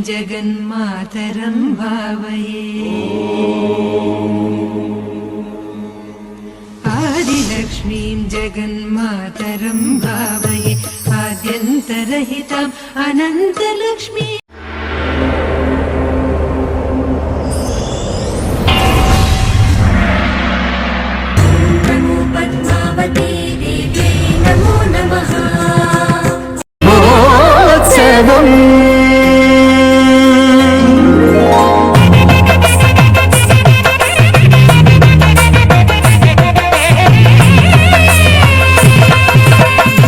जगन्मातरं भावये आदिलक्ष्मीं जगन्मातरं भावये आद्यन्तरहिताम् अनन्तलक्ष्मी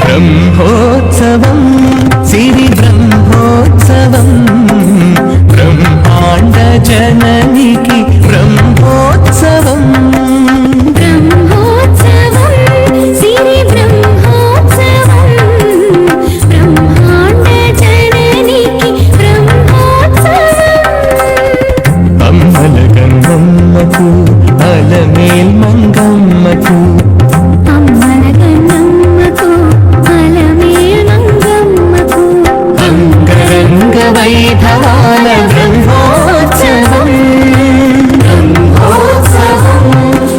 ब्रह्मोत्सवं सिरि ब्रह्मोत्सवं ब्रह्माण्ड जननिकी ब्रह्मोत्सवं सिरि ब्रह्मोत्सवं ब्रह्माण्ड जननिकी ब्रह्मोत्सवम् अम्मलगन्नम्मकु अलमेल् मङ्गम्मकु वैभवान ब्रह्मोत्सवं ब्रह्मोत्सवं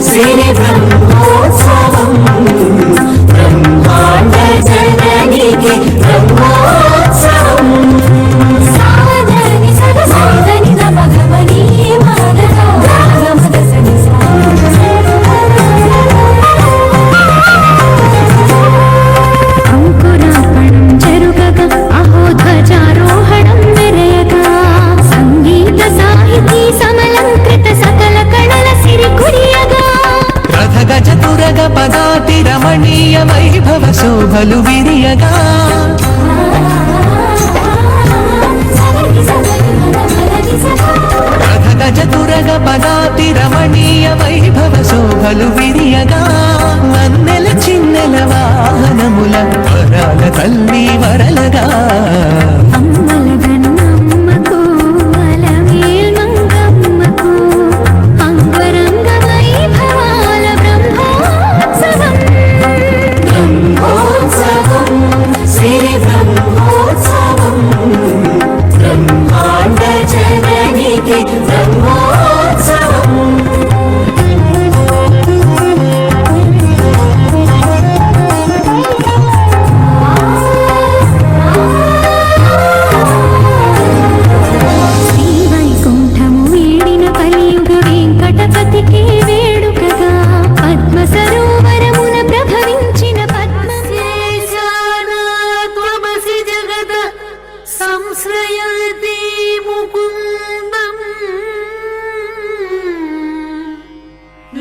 सिरि ब्रह्मोत्सवं ब्रह्माण्ड जननिकी ब्रह्मोत्सवं साधनि सदसाधनि भगवनी माधव रागमदसनि अंकुरार्पणं जरुगग अहो ध्वजारोहणं पदाति रमणीय वैभव शोभलु विरियगा रथगजतुरग पदाति रमणीय वैभव शोभलु विरियगा वन्नेल चिन्नेल वाहनमुल वराल तल्ली वरलगा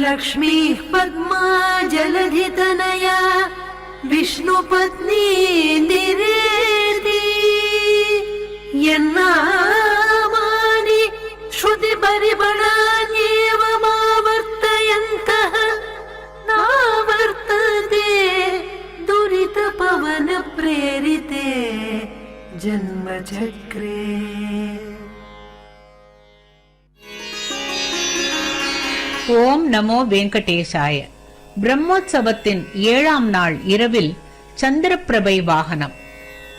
लक्ष्मीः पद्मा जलधितनया विष्णुपत्नी निरेति यन्नामानि श्रुतिपरिबलान्येवमावर्तयन्तः नावर्तते दुरितपवन प्रेरिते जन्मचक्रे ஓம் நமோ வெங்கடேசாய. பிரம்மோற்சவத்தின் 7ஆம் நாள் இரவில் சந்திரப்பிரபை வாகனம்.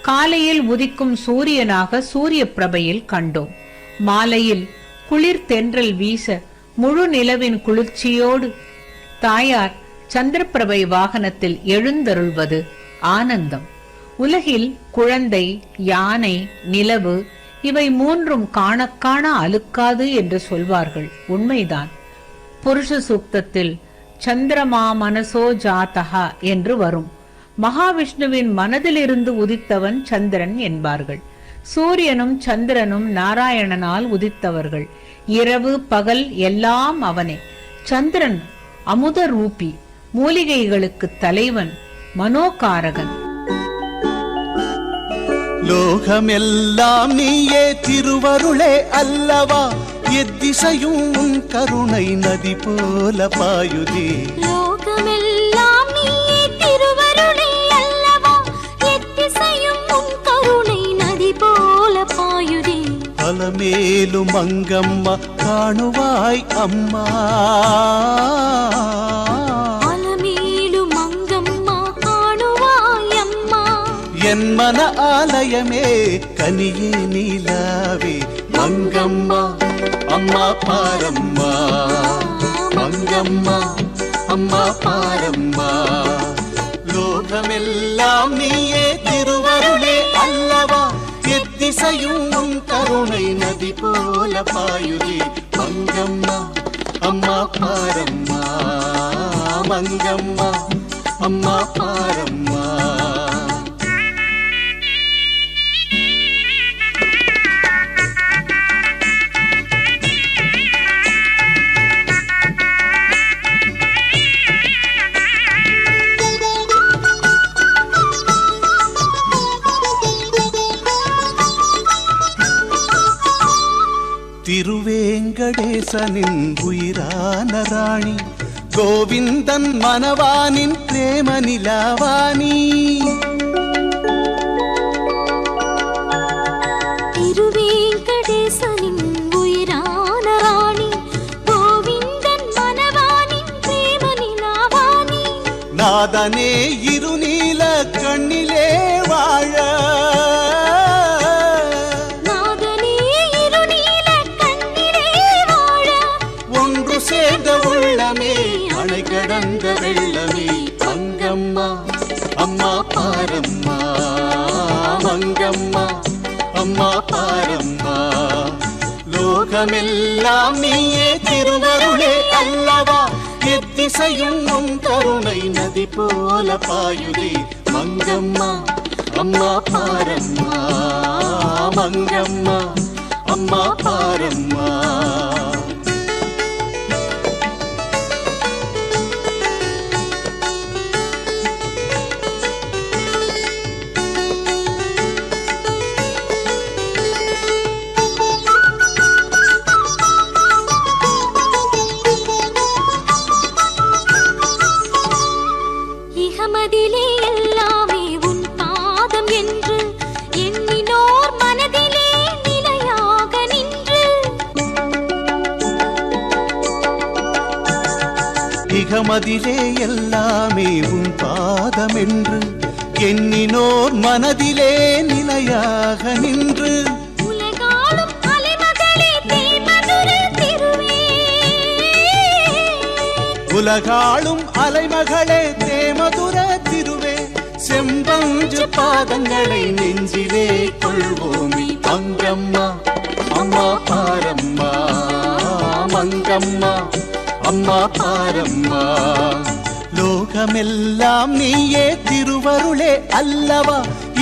காலையில் உதிக்கும் சூரியனாக சூரிய பிரபையில் கண்டோம். மாலையில் குளிர் தென்றல் வீச முழு நிலவின் குளிர்ச்சியோடு தாயார் சந்திரப்பிரபை வாகனத்தில் எழுந்தருள்வது ஆனந்தம். உலகில் குழந்தை, யானை, நிலவு இவை மூன்றும் காண அலுக்காது என்று சொல்வார்கள். உண்மைதான். புருஷ சூக்தத்தில் சந்திரமா மனசோ ஜாதகா என்று வரும். மகாவிஷ்ணுவின் மனதிலிருந்து உதித்தவன் சந்திரன் என்பார்கள். சூரியனும் சந்திரனும் நாராயணனால் உதித்தவர்கள். இரவு பகல் எல்லாம் அவனே. சந்திரன் அமுத ரூபி, மூலிகைகளுக்கு தலைவன், மனோகாரகன். லோகமெல்லாம் நீயே திருவருளே அல்லவா, எத்திசையும் உன் கருணை நதி போல பாயுதே. லோகமெல்லாம் நீயே திருவருளே அல்லவா, எத்திசையும் உன் கருணை நதி போல பாயுதே. அலமேலும் அங்கம்மா காணுவாய் அம்மா, என் மன ஆலயமே கனியே நீலாவே மங்கம்மா அம்மா பாரம்மா மங்கம்மா அம்மா பாரம்மா லோகமெல்லாம் நீயே திருவருளே அல்லவா எத்திசையும் உன் கருணை நதி போல பாயுதே மங்கம்மா அம்மா பாரம்மா மங்கம்மா அம்மா பாரம்மா திருவேங்கடேசனின் உயிரான ராணி கோவிந்தன் மனவானின் பிரேம நிலாவாணி திருவேங்கடேசனின் உயிரான ராணி கோவிந்தன் மனவானின் பிரேம நிலாவாணி நாதனே இருநீல கண்ணிலே வாழ சேர்ந்த உள்ளமே அணை கடந்த வெள்ளமே மங்கம்மா அம்மா பாரம்மா மங்கம்மா அம்மா பாரம்மா லோகமெல்லாம் நீயே திருவருளே அல்லவா எத்திசையும் உன் கருணை நதி போல பாயுதே மங்கம்மா அம்மா பாரம்மா மங்கம்மா அம்மா பாரம்மா இகமதிலே எல்லாமே உன் பாதம் என்று எண்ணினோர் மனதிலே நிலையாக நின்று இகமதிலே எல்லாமே உன் பாதம் என்று எண்ணினோர் மனதிலே நிலையாக நின்று உலகாளும் அலைமகளே தேமதுர திருவே உலகாளும் அலைமகளே தேமதுர திருவே செம்பஞ்சு பாதங்களை நெஞ்சிலே கொள்வோமே மங்கம்மா அம்மா பாரம்மா மங்கம்மா அம்மா பாரம்மா லோகமெல்லாம் நீயே திருவருளே அல்லவா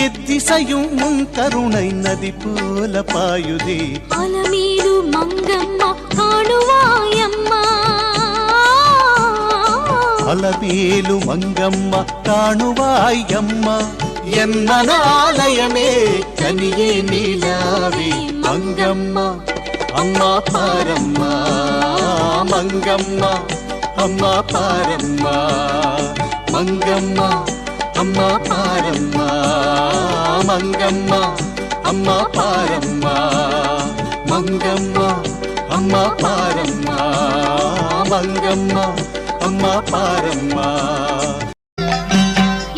எத்திசையும் உன் கருணை நதி போல பாயுதே அலமீடு மங்கம்மா காணுவாயம்மா அலமேலு மங்கம்மா காணுவாயம்மா என் மனாலயமே கனியே நீலாவே மங்கம்மா அம்மா பாரம்மா மங்கம்மா அம்மா பாரம்மா மங்கம்மா அம்மா பாரம்மா மங்கம்மா அம்மா பாரம்மா மங்கம்மா அம்மா பாரம்மா மங்கம்மா அம்மா பாரம்மா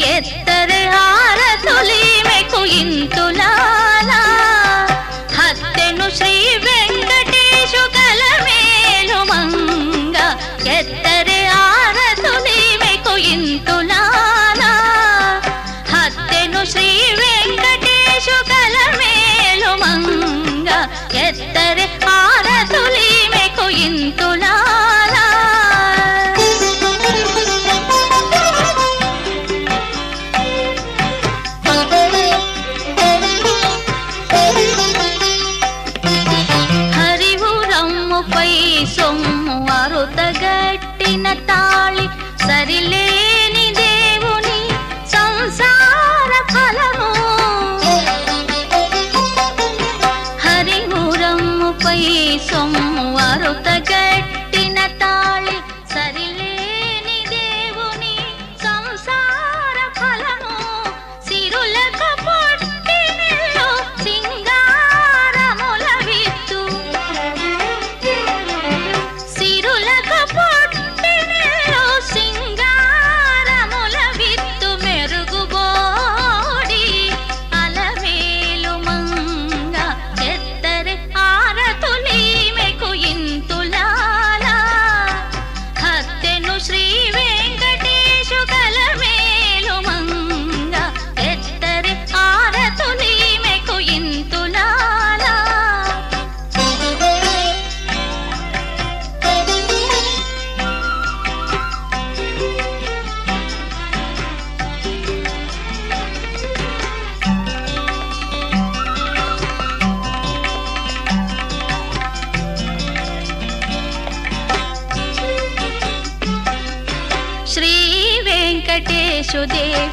ಎತ್ತರೆ ಹಾರ ತುಲಿಮೆಕು ಇಂತುಲಾಲ ಹತ್ತೆನು ಶ್ರೀ ವೆಂಕಟೇಶು ಕಲ ಮೇಲು ಮಂಗ ಎತ್ತರೆ ಹಾರ ತುಲಿಮೆಕು ಇಂತುಲಾಲ ಹತ್ತೆನು ಶ್ರೀ ವೆಂಕಟೇಶು ಕಲ ಮೇಲು ಮಂಗ ಎತ್ತರೆ ಹಾರ ತುಲಿಮೆಕು ಇಂತುಲಾಲ సొమ్ము అరుతగట్టిన తాళి సరిలేని దేవుని సంసార ఫలము హరిహురమ్ముపై సొమ్ము అరుతగట్టిన తాళి సరిలేని దేవుని సంసార ఫలము సిరులక పొట్టినిల్లు సింగారముల విత్తు సిరులక పొట్టినిల్లు సింగారముల విత్తు మెరుగుబోడి యశోదేవి